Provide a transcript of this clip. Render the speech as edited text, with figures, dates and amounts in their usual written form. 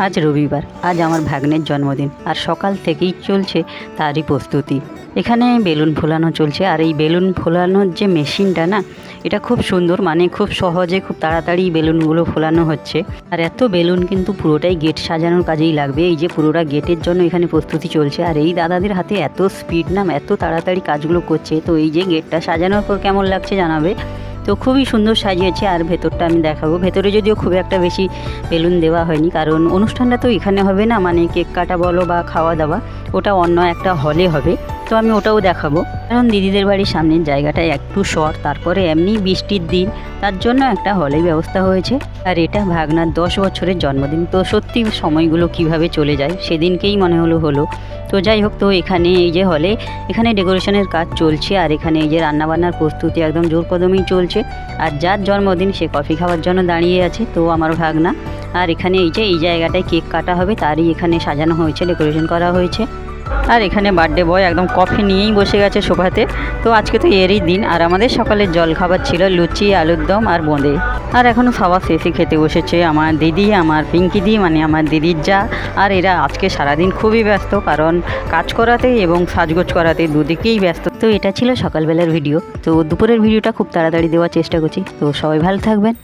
আজ রবিবার, আজ আমার ভাগ্নের জন্মদিন আর সকাল থেকেই চলছে তারই প্রস্তুতি। এখানে বেলুন ফোলানো চলছে আর এই বেলুন ফোলানোর যে মেশিনটা না, এটা খুব সুন্দর, মানে খুব সহজে খুব তাড়াতাড়ি বেলুনগুলো ফোলানো হচ্ছে। আর এত বেলুন কিন্তু পুরোটাই গেট সাজানোর কাজেই লাগবে। এই যে পুরোটা গেটের জন্য এখানে প্রস্তুতি চলছে আর এই দাদাদের হাতে এত স্পিড না, এত তাড়াতাড়ি কাজগুলো করছে। তো এই যে গেটটা সাজানোর পর কেমন লাগছে জানাবে। তো খুবই সুন্দর সাজিয়েছে আর ভেতরটা আমি দেখাবো। ভেতরে যদিও খুব একটা বেশি বেলুন দেওয়া হয়নি, কারণ অনুষ্ঠানটা তো এখানে হবে না, মানে কেক কাটা বলো বা খাওয়া দাওয়া, ওটা অন্য একটা হলে হবে। তো আমি ওটাও দেখাবো, কারণ দিদিদের বাড়ির সামনের জায়গাটা একটু শর্ট, তারপরে এমনি বৃষ্টির দিন, তার জন্য একটা হলের ব্যবস্থা হয়েছে। আর এটা ভাগনার 10 বছরের জন্মদিন। তো সত্যি সময়গুলো কিভাবে চলে যায় সেদিনকেই মনে হলো। তো যাই হোক, তো এখানে এই যে হলে এখানে ডেকোরেশনের কাজ চলছে আর এখানে এই যে রান্নাবান্নার প্রস্তুতি একদম জোর কদমেই চলছে। আর যার জন্মদিন সে কফি খাওয়ার জন্য দাঁড়িয়ে আছে, তো আমার ভাগনা। আর এখানে এই যে এই জায়গাটায় কেক কাটা হবে, তারই এখানে সাজানো হয়েছে, ডেকোরেশন করা হয়েছে। আর এখানে বার্থডে বয় একদম কফি নিয়েই বসে গেছে সোফাতে। তো আজকে তো এরই দিন। আর আমাদের সকালের জলখাবার ছিল লুচি, আলুর দম আর বোঁদে। আর এখনও সবার শেষে খেতে বসেছে আমার দিদি, আমার পিঙ্কি দি, মানে আমার দিদির যা। আর এরা আজকে সারাদিন খুবই ব্যস্ত, কারণ কাজ করাতে এবং সাজগোজ করাতে দুদিকেই ব্যস্ত। তো এটা ছিল সকালবেলার ভিডিও। তো দুপুরের ভিডিওটা খুব তাড়াতাড়ি দেওয়ার চেষ্টা করছি। তো সবাই ভালো থাকবেন।